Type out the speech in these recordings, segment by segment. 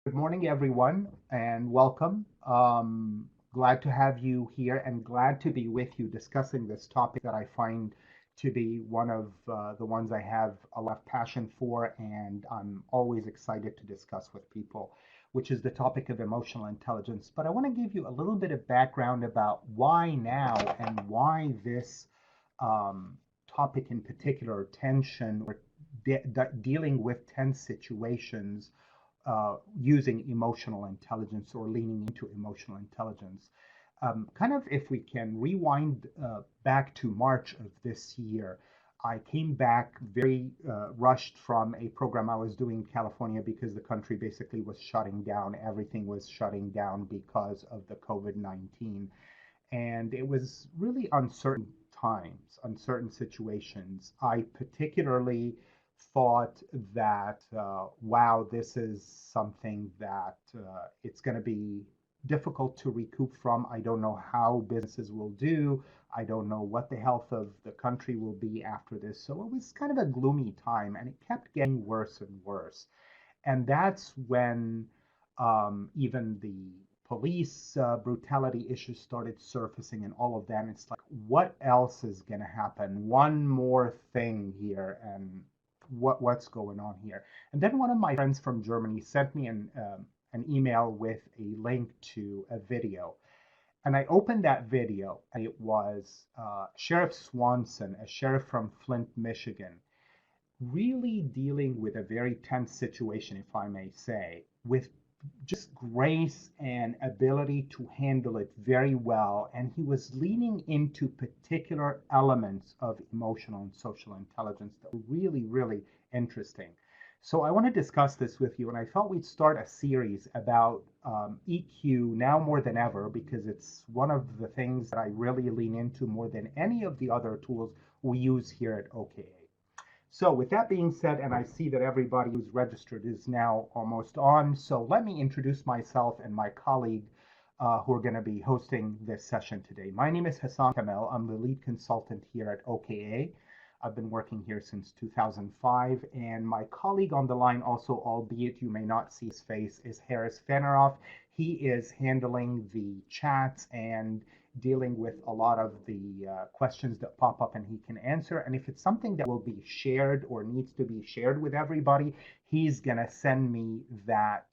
Good morning, everyone, and welcome. Glad to have you here and glad to be with you discussing this topic that I find to be one of the ones I have a lot of passion for, and I'm always excited to discuss with people, which is the topic of emotional intelligence. But I want to give you a little bit of background about why now and why this um, topic in particular, tension or dealing with tense situations using emotional intelligence or leaning into emotional intelligence. Kind of if we can rewind back to March of this year, I came back very rushed from a program I was doing in California because the country basically was shutting down. Everything was shutting down because of the COVID-19. And it was really uncertain times, uncertain situations. I particularly thought that, wow, this is something that it's going to be difficult to recoup from. I don't know how businesses will do. I don't know what the health of the country will be after this. So it was kind of a gloomy time, and it kept getting worse and worse. And that's when even the police brutality issues started surfacing and all of that. And it's like, what else is going to happen? One more thing here, and what's going on here? And then one of my friends from Germany sent me an email with a link to a video. And I opened that video, and it was Sheriff Swanson, a sheriff from Flint, Michigan, really dealing with a very tense situation, if I may say, with just grace and ability to handle it very well. And he was leaning into particular elements of emotional and social intelligence that were really, really interesting. So I want to discuss this with you, and I thought we'd start a series about EQ now more than ever because it's one of the things that I really lean into more than any of the other tools we use here at OKA. So with that being said, and I see that everybody who's registered is now almost on, so let me introduce myself and my colleague who are going to be hosting this session today. My name is Hassan Kamel. I'm the lead consultant here at OKA. I've been working here since 2005, and my colleague on the line also, albeit you may not see his face, is Harris Feneroff. He is handling the chats and dealing with a lot of the questions that pop up and he can answer. And if it's something that will be shared or needs to be shared with everybody, he's going to send me that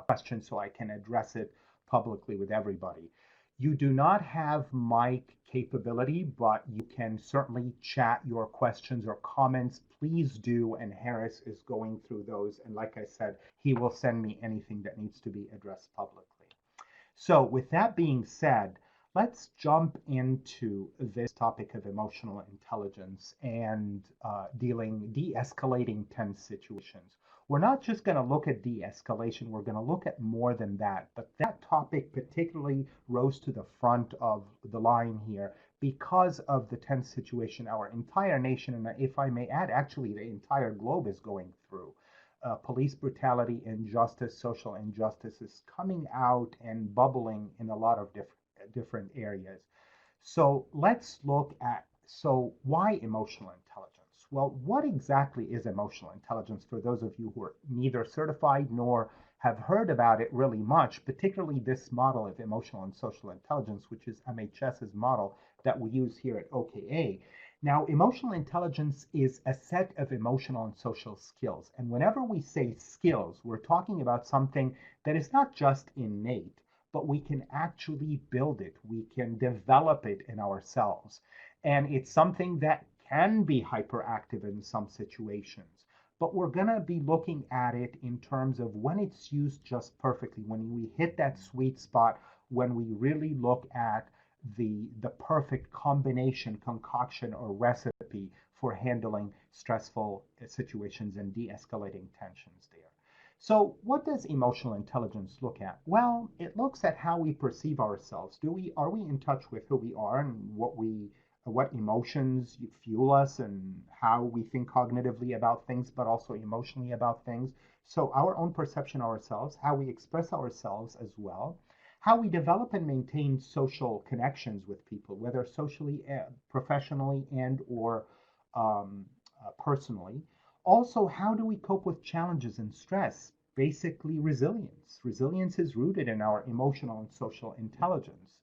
question so I can address it publicly with everybody. You do not have mic capability, but you can certainly chat your questions or comments. Please do. And Harris is going through those. And like I said, he will send me anything that needs to be addressed publicly. So, with that being said, let's jump into this topic of emotional intelligence and de escalating tense situations. We're not just going to look at de escalation, we're going to look at more than that. But that topic particularly rose to the front of the line here because of the tense situation our entire nation, and if I may add, actually the entire globe is going through. Police brutality, injustice, social injustice is coming out and bubbling in a lot of different areas. So let's look at, so why emotional intelligence? Well, what exactly is emotional intelligence for those of you who are neither certified nor have heard about it really much, particularly this model of emotional and social intelligence, which is MHS's model that we use here at OKA. Now, emotional intelligence is a set of emotional and social skills. And whenever we say skills, we're talking about something that is not just innate, but we can actually build it. We can develop it in ourselves. And it's something that can be hyperactive in some situations. But we're going to be looking at it in terms of when it's used just perfectly, when we hit that sweet spot, when we really look at the perfect combination, concoction, or recipe for handling stressful situations and de-escalating tensions there. So, what does emotional intelligence look at? Well, it looks at how we perceive ourselves. Do we Are we in touch with who we are and what emotions fuel us and how we think cognitively about things, but also emotionally about things? So, our own perception of ourselves, how we express ourselves as well, how we develop and maintain social connections with people, whether socially, professionally, and or personally. Also, how do we cope with challenges and stress, basically resilience. Resilience is rooted in our emotional and social intelligence.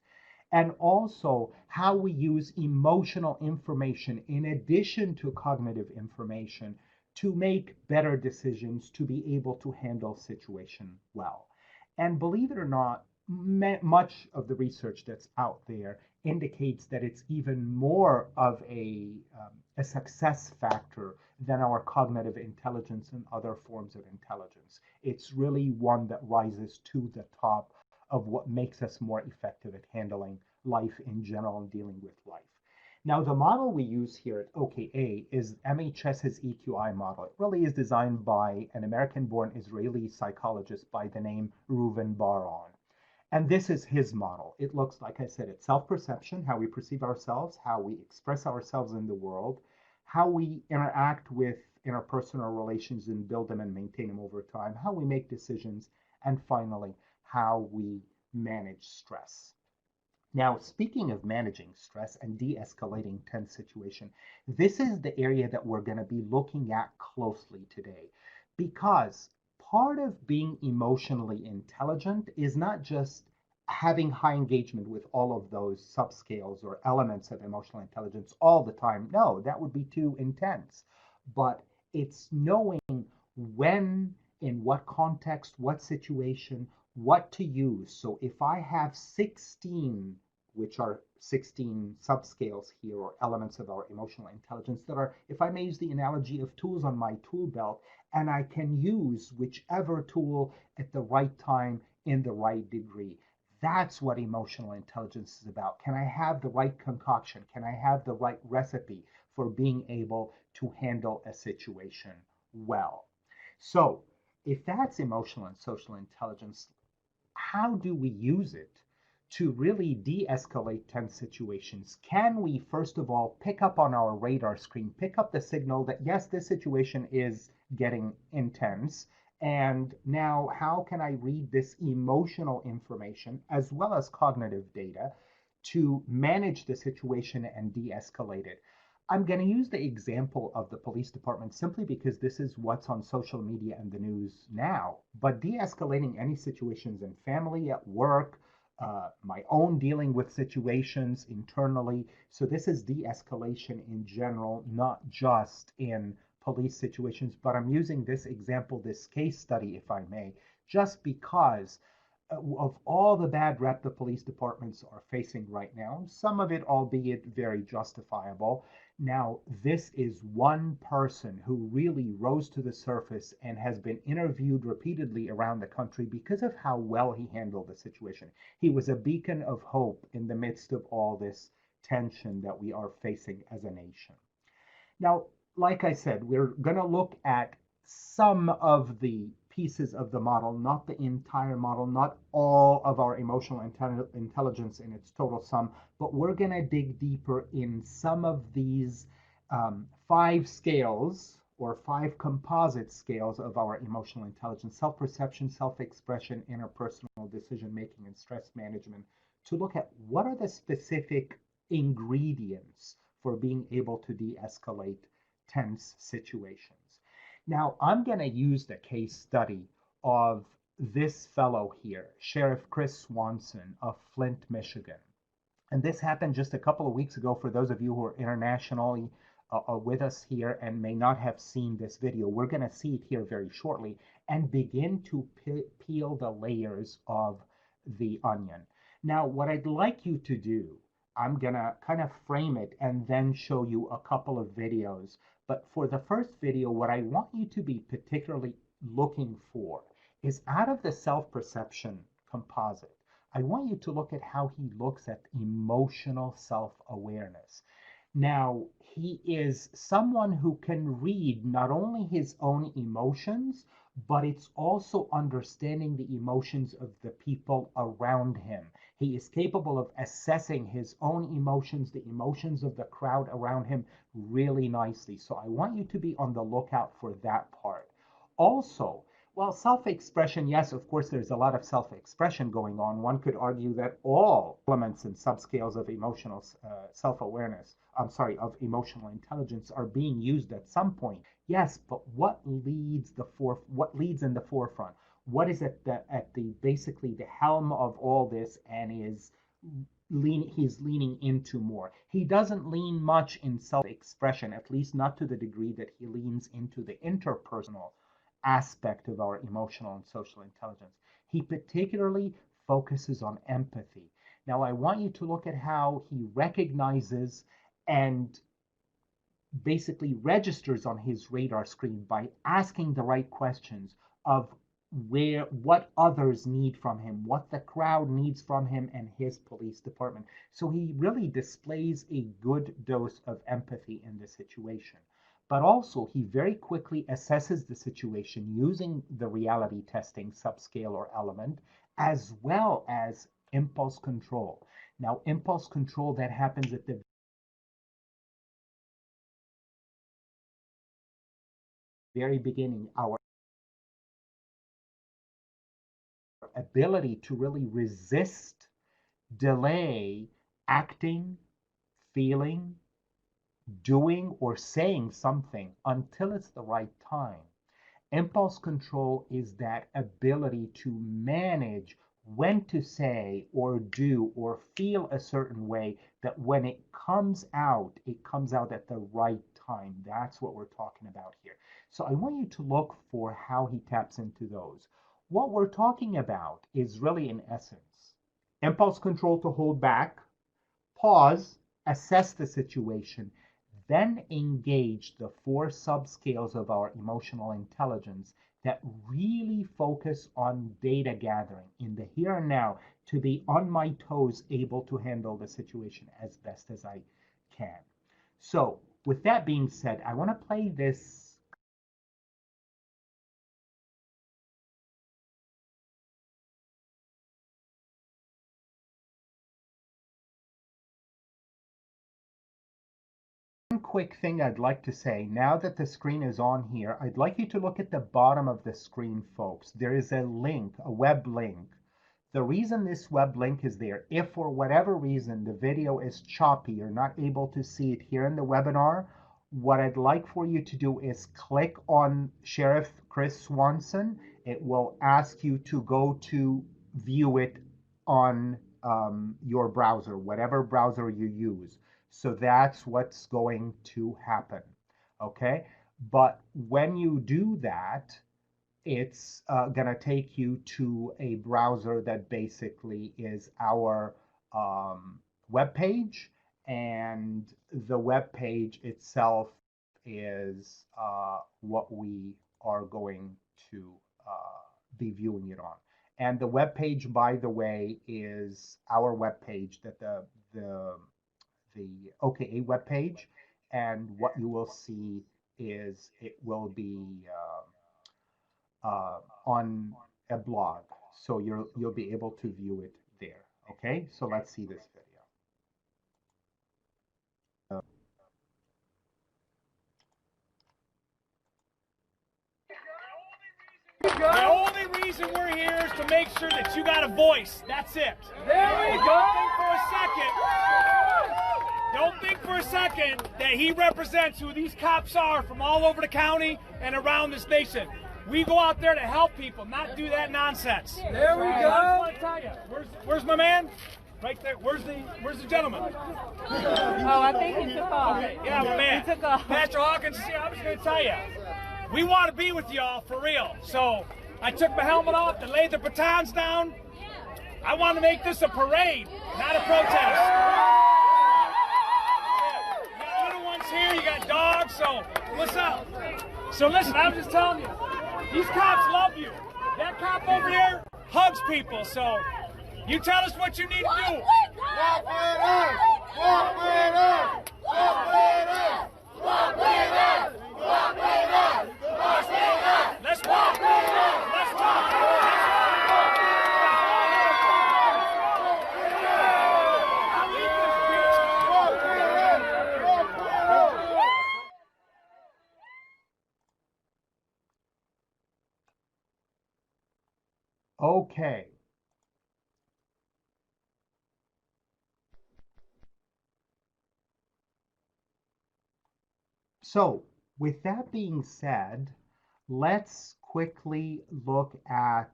And also how we use emotional information in addition to cognitive information to make better decisions, to be able to handle situation well. And believe it or not, much of the research that's out there indicates that it's even more of a success factor than our cognitive intelligence and other forms of intelligence. It's really one that rises to the top of what makes us more effective at handling life in general and dealing with life. Now, the model we use here at OKA is MHS's EQI model. It really is designed by an American-born Israeli psychologist by the name Reuven Bar-On. And this is his model. It looks, like I said, it's self-perception, how we perceive ourselves, how we express ourselves in the world, how we interact with interpersonal relations and build them and maintain them over time, how we make decisions, and finally, how we manage stress. Now, speaking of managing stress and de-escalating tense situation, this is the area that we're going to be looking at closely today, because part of being emotionally intelligent is not just having high engagement with all of those subscales or elements of emotional intelligence all the time. No, that would be too intense. But it's knowing when, in what context, what situation, what to use. So if I have 16, which are 16 subscales here or elements of our emotional intelligence that are, if I may use the analogy of tools on my tool belt, and I can use whichever tool at the right time in the right degree. That's what emotional intelligence is about. Can I have the right concoction? Can I have the right recipe for being able to handle a situation well? So, if that's emotional and social intelligence, how do we use it to really de-escalate tense situations? Can we, first of all, pick up on our radar screen, pick up the signal that, yes, this situation is getting intense, and now how can I read this emotional information as well as cognitive data to manage the situation and de-escalate it? I'm going to use the example of the police department simply because this is what's on social media and the news now. But de-escalating any situations in family, at work, my own dealing with situations internally. So this is de-escalation in general, not just in police situations. But I'm using this example, this case study, if I may, just because of all the bad rep the police departments are facing right now, some of it albeit very justifiable. Now, this is one person who really rose to the surface and has been interviewed repeatedly around the country because of how well he handled the situation. He was a beacon of hope in the midst of all this tension that we are facing as a nation. Now, like I said, we're going to look at some of the pieces of the model, not the entire model, not all of our emotional intelligence in its total sum, but we're going to dig deeper in some of these five scales or five composite scales of our emotional intelligence: self-perception, self-expression, interpersonal decision making, and stress management, to look at what are the specific ingredients for being able to de-escalate tense situations. Now, I'm going to use the case study of this fellow here, Sheriff Chris Swanson of Flint, Michigan. And this happened just a couple of weeks ago. For those of you who are internationally with us here and may not have seen this video, we're going to see it here very shortly and begin to peel the layers of the onion. Now, what I'd like you to do, I'm going to kind of frame it and then show you a couple of videos. But for the first video, what I want you to be particularly looking for is, out of the self-perception composite, I want you to look at how he looks at emotional self-awareness. Now, he is someone who can read not only his own emotions, but it's also understanding the emotions of the people around him. He is capable of assessing his own emotions, the emotions of the crowd around him, really nicely. So I want you to be on the lookout for that part. Also, well, self-expression, yes, of course, there's a lot of self-expression going on. One could argue that all elements and subscales of emotional self-awareness, of emotional intelligence are being used at some point. Yes, but what leads in the forefront? what is at the basically the helm of all this, and he's leaning into more. He doesn't lean much in self-expression, at least not to the degree that he leans into the interpersonal aspect of our emotional and social intelligence. He particularly focuses on empathy. Now, I want you to look at how he recognizes and basically registers on his radar screen by asking the right questions of what others need from him, what the crowd needs from him and his police department. So he really displays a good dose of empathy in the situation. But also, he very quickly assesses the situation using the reality testing subscale or element, as well as impulse control. Now, impulse control that happens at the very beginning, our ability to really resist, delay acting, feeling, doing, or saying something until it's the right time. Impulse control is that ability to manage when to say or do or feel a certain way, that when it comes out at the right time. That's what we're talking about here. So I want you to look for how he taps into those. What we're talking about is really, in essence, impulse control to hold back, pause, assess the situation, then engage the four subscales of our emotional intelligence that really focus on data gathering in the here and now, to be on my toes, able to handle the situation as best as I can. So, with that being said, I want to play this quick thing I'd like to say. Now that the screen is on here, I'd like you to look at the bottom of the screen, folks. There is a link, a web link. The reason this web link is there, if for whatever reason the video is choppy, you're not able to see it here in the webinar, what I'd like for you to do is click on Sheriff Chris Swanson. It will ask you to go to view it on your browser, whatever browser you use. So that's what's going to happen. Okay. But when you do that, it's going to take you to a browser that basically is our web page, and the web page itself is what we are going to be viewing it on. And the web page, by the way, is our web page, that the OKA web page, and what you will see is it will be on a blog, so you'll be able to view it there. Okay, so let's see this video. The only reason we're here is to make sure that you got a voice. That's it. There we go. Don't think for a second that he represents who these cops are from all over the county and around this nation. We go out there to help people, not do that nonsense. There we go. I want to tell you, where's my man? Right there. Where's the gentleman? Oh, I think he took off. Okay, yeah, my man. He took off. Pastor Hawkins, I was going to tell you, we want to be with y'all for real. So I took my helmet off and laid the batons down. I want to make this a parade, not a protest. You got little ones here, you got dogs, so what's up? So listen, I'm just telling you, these cops love you. That cop over there hugs people, so you tell us what you need to do. Walk with us! Walk with us! Walk with us! Walk with us! Walk with us! Walk with us! Let's walk. Let's talk. Okay. So, with that being said, let's quickly look at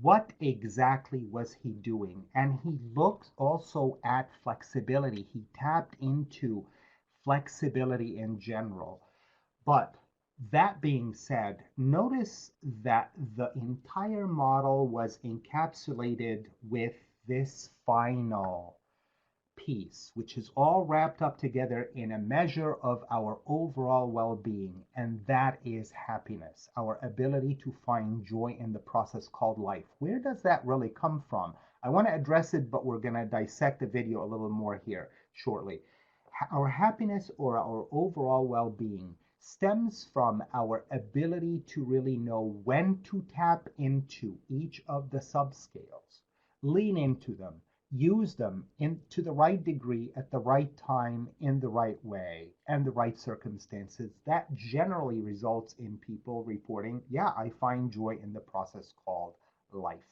what exactly was he doing. And he looked also at flexibility. He tapped into flexibility in general. But that being said, notice that the entire model was encapsulated with this final piece, which is all wrapped up together in a measure of our overall well being, and that is happiness, our ability to find joy in the process called life. Where does that really come from? I want to address it, but we're going to dissect the video a little more here shortly. Our happiness or our overall well being stems from our ability to really know when to tap into each of the subscales, lean into them, use them to the right degree at the right time in the right way and the right circumstances. That generally results in people reporting, yeah, I find joy in the process called life.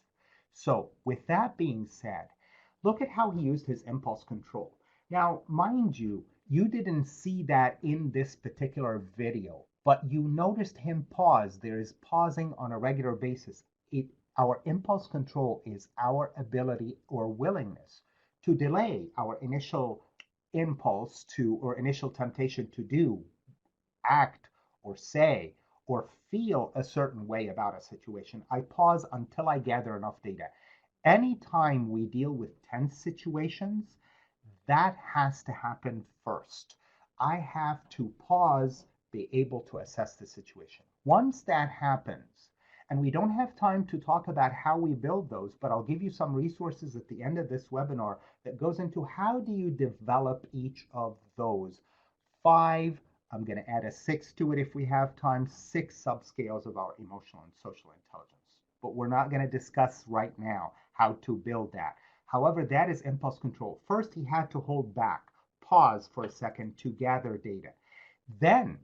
So with that being said, look at how he used his impulse control. Now, mind you, you didn't see that in this particular video, but you noticed him pause. There is pausing on a regular basis. Our impulse control is our ability or willingness to delay our initial impulse to or initial temptation to do, act, or say, or feel a certain way about a situation. I pause until I gather enough data. Anytime we deal with tense situations, that has to happen first. I have to pause, be able to assess the situation. Once that happens, and we don't have time to talk about how we build those, but I'll give you some resources at the end of this webinar that goes into how do you develop each of those 5, I'm going to add a 6 to it if we have time, 6 subscales of our emotional and social intelligence. But we're not going to discuss right now how to build that. However, that is impulse control. First, he had to hold back, pause for a second to gather data. Then,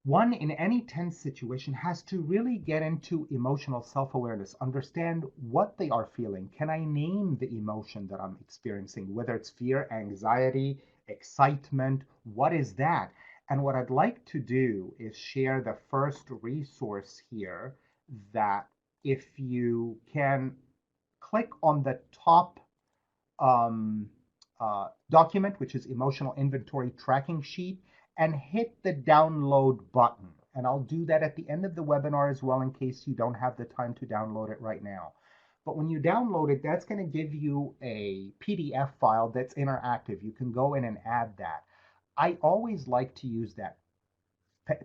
one in any tense situation has to really get into emotional self-awareness, understand what they are feeling. Can I name the emotion that I'm experiencing, whether it's fear, anxiety, excitement? What is that? And what I'd like to do is share the first resource here that if you can click on the top document, which is emotional inventory tracking sheet, and hit the download button. And I'll do that at the end of the webinar as well in case you don't have the time to download it right now. But when you download it, that's going to give you a PDF file that's interactive. You can go in and add that. I always like to use that.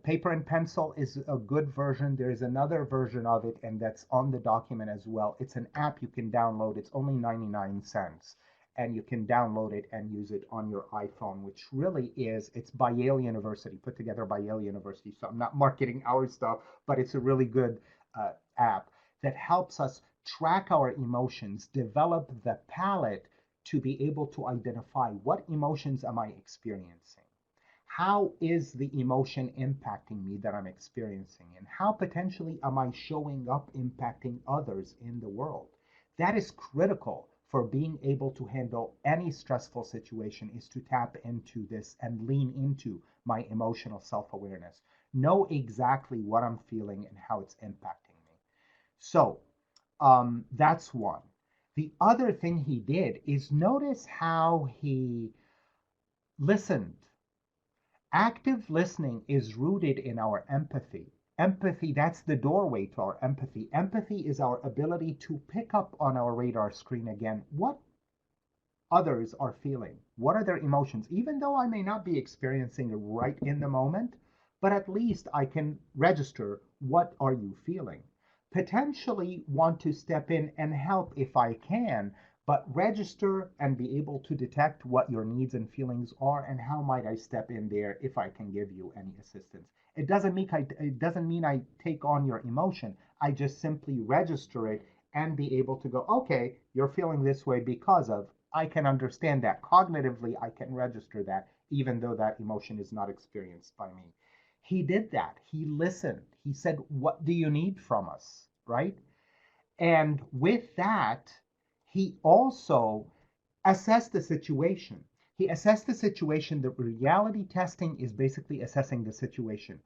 Paper and pencil is a good version. There is another version of it, and that's on the document as well. It's an app you can download. It's only 99 cents. And you can download it and use it on your iPhone, which really is, it's by Yale University, put together by Yale University. So I'm not marketing our stuff, but it's a really good app that helps us track our emotions, develop the palette to be able to identify what emotions am I experiencing? How is the emotion impacting me that I'm experiencing? And how potentially am I showing up impacting others in the world? That is critical for being able to handle any stressful situation, is to tap into this and lean into my emotional self-awareness. Know exactly what I'm feeling and how it's impacting me. So that's one. The other thing he did is notice how he listened. Active listening is rooted in our empathy. Empathy, that's the doorway to our empathy. Empathy is our ability to pick up on our radar screen again what others are feeling. What are their emotions? Even though I may not be experiencing it right in the moment, but at least I can register what are you feeling. Potentially want to step in and help if I can, but register and be able to detect what your needs and feelings are and how might I step in there if I can give you any assistance. It doesn't mean I take on your emotion. I just simply register it and be able to go, okay, you're feeling this way because of, I can understand that. Cognitively, I can register that, even though that emotion is not experienced by me. He did that. He listened. He said, what do you need from us, right? And with that, he also assessed the situation. He assessed the situation. The reality testing is basically assessing the situation.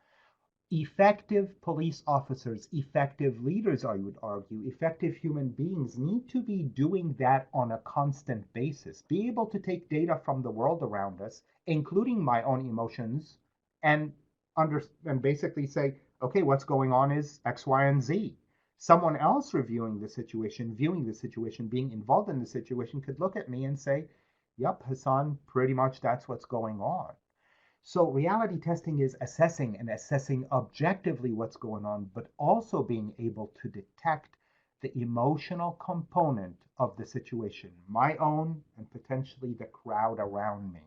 Effective police officers, effective leaders, I would argue, effective human beings need to be doing that on a constant basis. Be able to take data from the world around us, including my own emotions, and and basically say, okay, what's going on is X, Y, and Z. Someone else reviewing the situation, viewing the situation, being involved in the situation could look at me and say, yep, Hassan, pretty much that's what's going on. So reality testing is assessing objectively what's going on, but also being able to detect the emotional component of the situation, my own and potentially the crowd around me.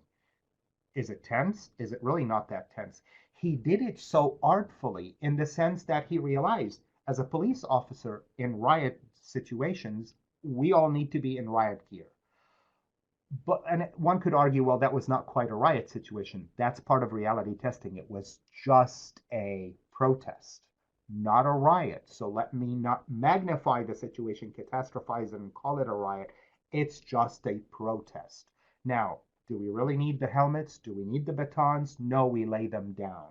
Is it tense? Is it really not that tense? He did it so artfully in the sense that he realized as a police officer in riot situations, we all need to be in riot gear. But and one could argue, well, that was not quite a riot situation. That's part of reality testing. It was just a protest, not a riot. So let me not magnify the situation, catastrophize it, and call it a riot. It's just a protest. Now, do we really need the helmets? Do we need the batons? No, we lay them down.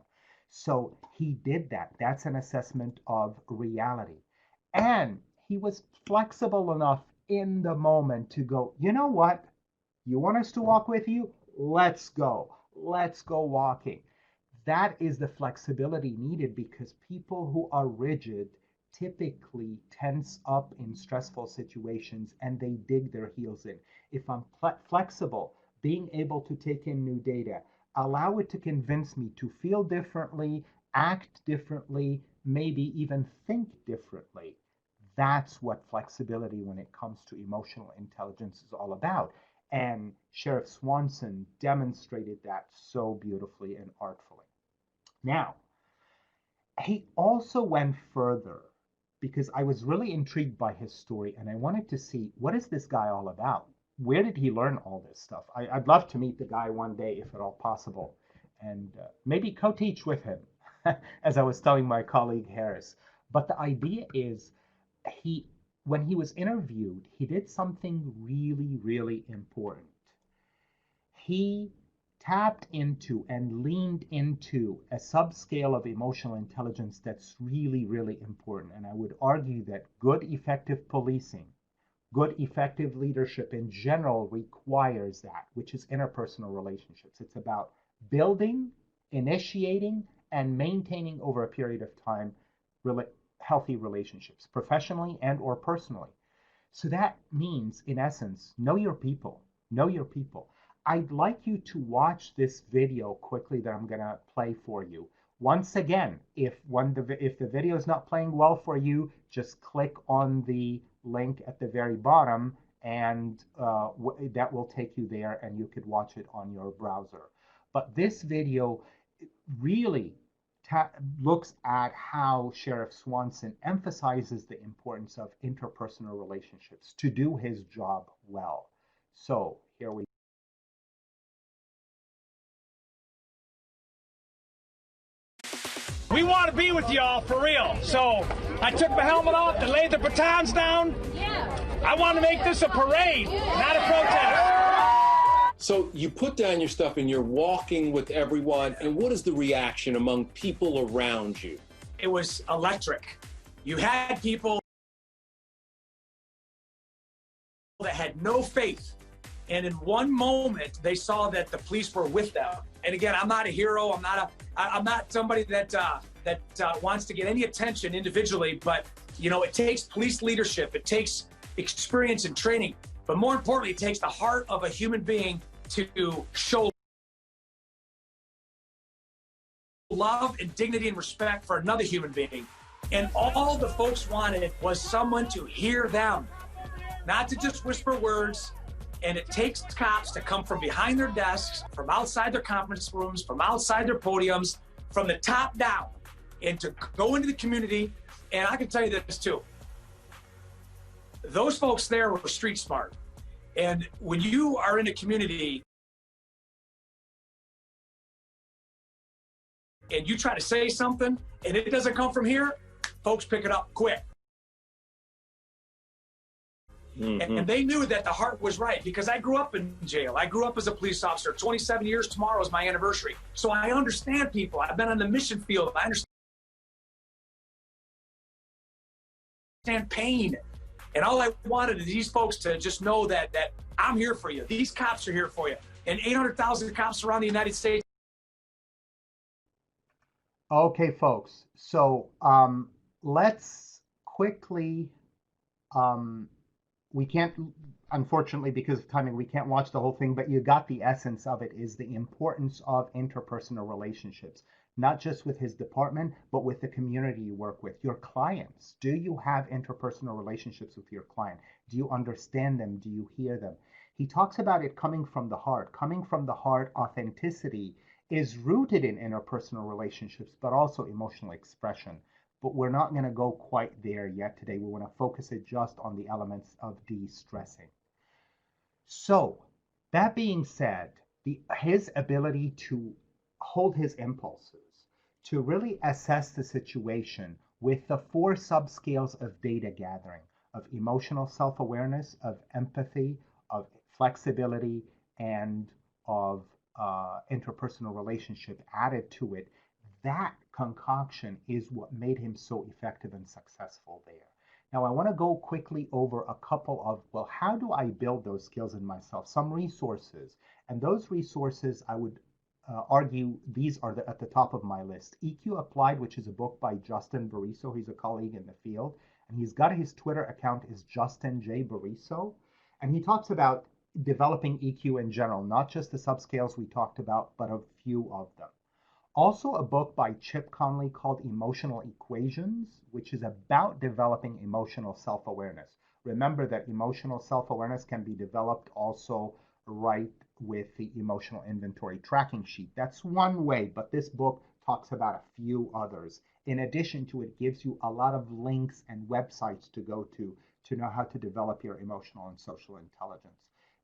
So he did that. That's an assessment of reality. And he was flexible enough in the moment to go, you know what? You want us to walk with you? Let's go. Let's go walking. That is the flexibility needed because people who are rigid typically tense up in stressful situations and they dig their heels in. If I'm flexible, being able to take in new data, allow it to convince me to feel differently, act differently, maybe even think differently. That's what flexibility when it comes to emotional intelligence is all about. And Sheriff Swanson demonstrated that so beautifully and artfully. Now, he also went further because I was really intrigued by his story and I wanted to see what is this guy all about? Where did he learn all this stuff? I'd love to meet the guy one day if at all possible and maybe co-teach with him, as I was telling my colleague Harris. But the idea is when he was interviewed, he did something really, really important. He tapped into and leaned into a subscale of emotional intelligence that's really, really important. And I would argue that good, effective policing, good, effective leadership in general requires that, which is interpersonal relationships. It's about building, initiating, and maintaining over a period of time healthy relationships, professionally and or personally. So that means, in essence, know your people. Know your people. I'd like you to watch this video quickly that I'm going to play for you. Once again, if the video is not playing well for you, just click on the link at the very bottom and that will take you there and you could watch it on your browser. But this video really looks at how Sheriff Swanson emphasizes the importance of interpersonal relationships to do his job well. So here we go. We want to be with y'all for real. So I took my helmet off and laid the batons down. Yeah. I want to make this a parade, not a protest. So you put down your stuff and you're walking with everyone, and what is the reaction among people around you? It was electric. You had people that had no faith, and in one moment they saw that the police were with them. And again, I'm not a hero. I'm not somebody that wants to get any attention individually. But you know, it takes police leadership. It takes experience and training. But more importantly, it takes the heart of a human being to show love and dignity and respect for another human being. And all the folks wanted was someone to hear them, not to just whisper words. And it takes cops to come from behind their desks, from outside their conference rooms, from outside their podiums, from the top down, and to go into the community. And I can tell you this too. Those folks there were street smart. And when you are in a community and you try to say something and it doesn't come from here, folks pick it up quick. Mm-hmm. And they knew that the heart was right because I grew up in jail. I grew up as a police officer. 27 years tomorrow is my anniversary. So I understand people. I've been on the mission field. I understand understand pain. And all I wanted is these folks to just know that I'm here for you. These cops are here for you. And 800,000 cops around the United States. Okay, folks. So let's quickly, we can't, unfortunately, because of timing, we can't watch the whole thing, but you got the essence of it, is the importance of interpersonal relationships, not just with his department, but with the community you work with, your clients. Do you have interpersonal relationships with your client? Do you understand them? Do you hear them? He talks about it coming from the heart. Coming from the heart, authenticity is rooted in interpersonal relationships, but also emotional expression. But we're not going to go quite there yet today. We want to focus it just on the elements of de-stressing. So, that being said, his ability to hold his impulses, to really assess the situation with the four subscales of data gathering, of emotional self-awareness, of empathy, of flexibility, and of interpersonal relationship added to it, that concoction is what made him so effective and successful there. Now, I want to go quickly over a couple of, well, how do I build those skills in myself? Some resources. And those resources, I would argue, these are at the top of my list. EQ Applied, which is a book by Justin Bariso. He's a colleague in the field. And he's got his Twitter account is Justin J. Bariso. And he talks about developing EQ in general, not just the subscales we talked about, but a few of them. Also, a book by Chip Conley called Emotional Equations, which is about developing emotional self-awareness. Remember that emotional self-awareness can be developed also right with the emotional inventory tracking sheet. That's one way, but this book talks about a few others. In addition to it, gives you a lot of links and websites to go to know how to develop your emotional and social intelligence.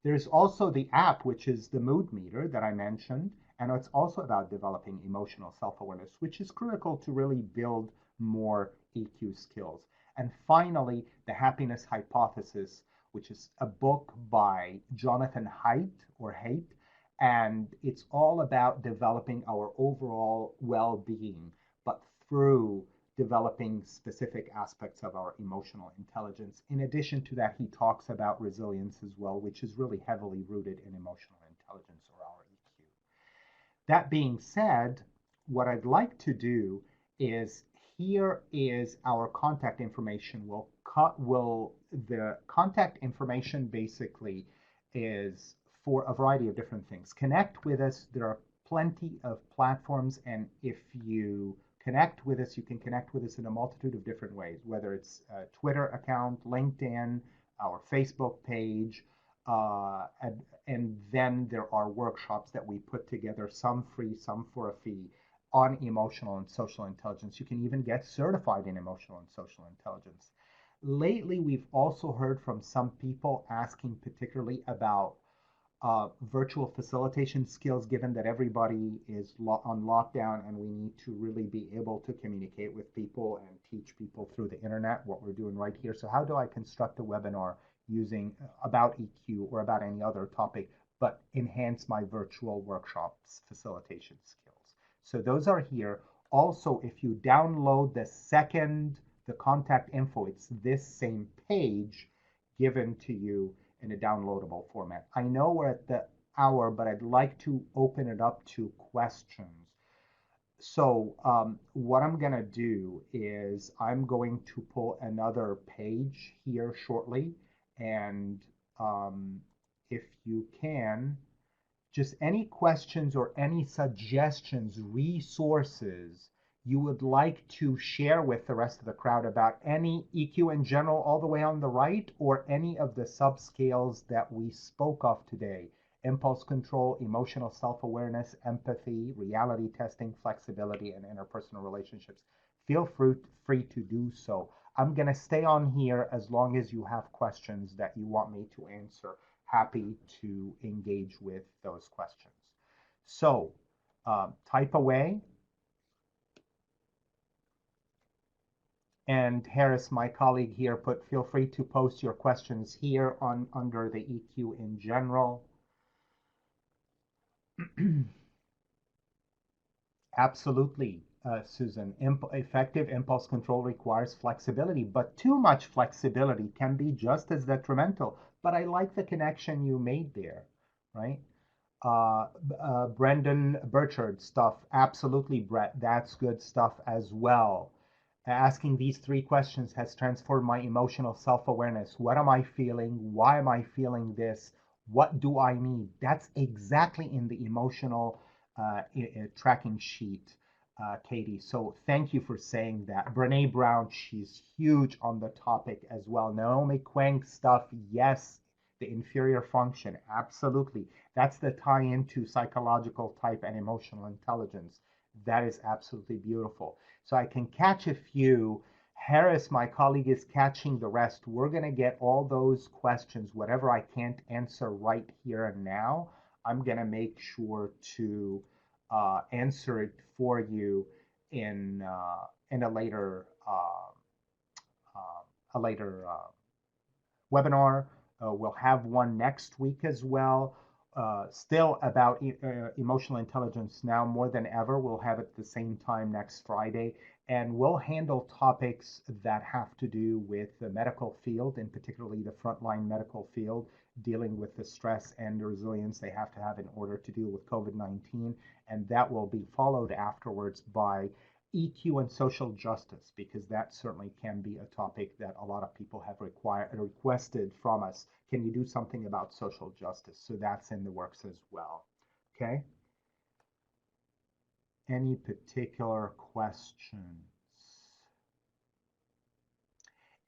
There's also the app, which is the mood meter that I mentioned, and it's also about developing emotional self-awareness, which is critical to really build more EQ skills. And finally, the happiness hypothesis, which is a book by Jonathan Haidt, and it's all about developing our overall well-being, but through developing specific aspects of our emotional intelligence. In addition to that, he talks about resilience as well, which is really heavily rooted in emotional intelligence, or our EQ. That being said, what I'd like to do is, here is our contact information. The contact information basically is for a variety of different things. Connect with us. There are plenty of platforms, and if you connect with us, you can connect with us in a multitude of different ways, whether it's a Twitter account, LinkedIn, our Facebook page, and then there are workshops that we put together, some free, some for a fee, on emotional and social intelligence. You can even get certified in emotional and social intelligence. Lately, we've also heard from some people asking particularly about virtual facilitation skills, given that everybody is on lockdown and we need to really be able to communicate with people and teach people through the internet, what we're doing right here. So how do I construct a webinar using about EQ or about any other topic, but enhance my virtual workshops facilitation skills? So those are here. Also, if you download the contact info, it's this same page given to you in a downloadable format. I know we're at the hour, but I'd like to open it up to questions. So what I'm going to do is I'm going to pull another page here shortly. And if you can, just any questions or any suggestions, resources you would like to share with the rest of the crowd about any EQ in general, all the way on the right, or any of the subscales that we spoke of today: impulse control, emotional self-awareness, empathy, reality testing, flexibility, and interpersonal relationships. Feel free to do so. I'm going to stay on here as long as you have questions that you want me to answer. Happy to engage with those questions. So type away. And Harris, my colleague here, feel free to post your questions here under the EQ in general. Absolutely. Susan. Effective impulse control requires flexibility, but too much flexibility can be just as detrimental. But I like the connection you made there, right? Brendan Burchard stuff, absolutely, Brett. That's good stuff as well. Asking these three questions has transformed my emotional self-awareness. What am I feeling? Why am I feeling this? What do I need? That's exactly in the emotional tracking sheet, Katie. So thank you for saying that. Brene Brown, she's huge on the topic as well. Naomi Quang stuff, yes. The inferior function, absolutely. That's the tie into psychological type and emotional intelligence. That is absolutely beautiful. So I can catch a few. Harris, my colleague, is catching the rest. We're going to get all those questions, whatever I can't answer right here and now. I'm going to make sure to answer it for you in a later webinar. We'll have one next week as well. Still about emotional intelligence now more than ever. We'll have it the same time next Friday. And we'll handle topics that have to do with the medical field, and particularly the frontline medical field, dealing with the stress and the resilience they have to have in order to deal with COVID-19. And that will be followed afterwards by EQ and social justice, because that certainly can be a topic that a lot of people have requested from us. Can you do something about social justice? So that's in the works as well. Okay. Any particular questions?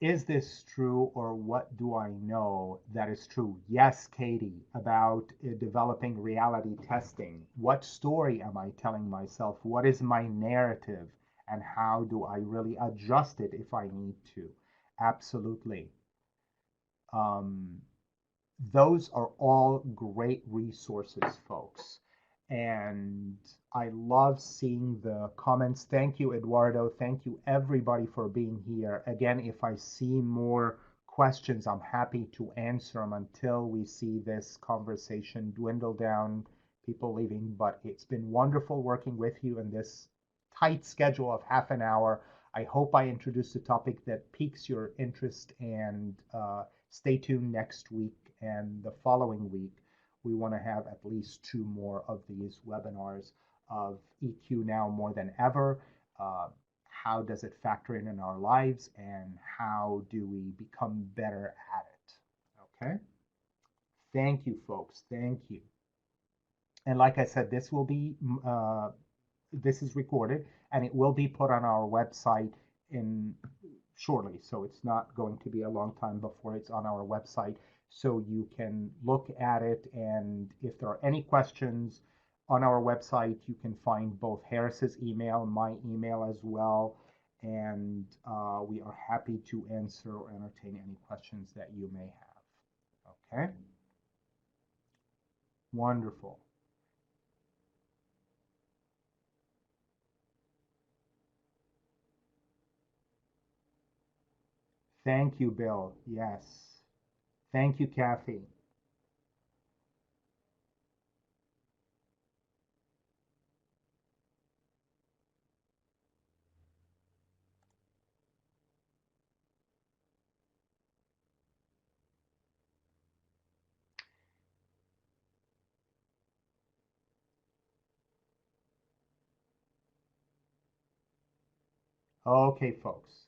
Is this true, or what do I know that is true? Yes, Katie, about developing reality testing. What story am I telling myself? What is my narrative? And how do I really adjust it if I need to? Absolutely. Those are all great resources, folks. And I love seeing the comments. Thank you, Eduardo. Thank you, everybody, for being here. Again, if I see more questions, I'm happy to answer them until we see this conversation dwindle down, people leaving. But it's been wonderful working with you in this tight schedule of half an hour. I hope I introduced a topic that piques your interest, and stay tuned next week and the following week. We want to have at least 2 more of these webinars of EQ now more than ever. How does it factor in our lives, and how do we become better at it? Okay. Thank you, folks. Thank you. And like I said, this is recorded, and it will be put on our website in shortly. So it's not going to be a long time before it's on our website. So you can look at it, and if there are any questions on our website, you can find both Harris's email, my email as well, and we are happy to answer or entertain any questions that you may have. Okay? Wonderful. Thank you, Bill. Yes. Thank you, Kathy. Okay, folks.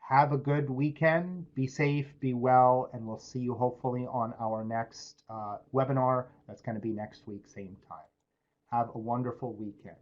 Have a good weekend. Be safe, be well, and we'll see you hopefully on our next webinar. That's going to be next week, same time. Have a wonderful weekend.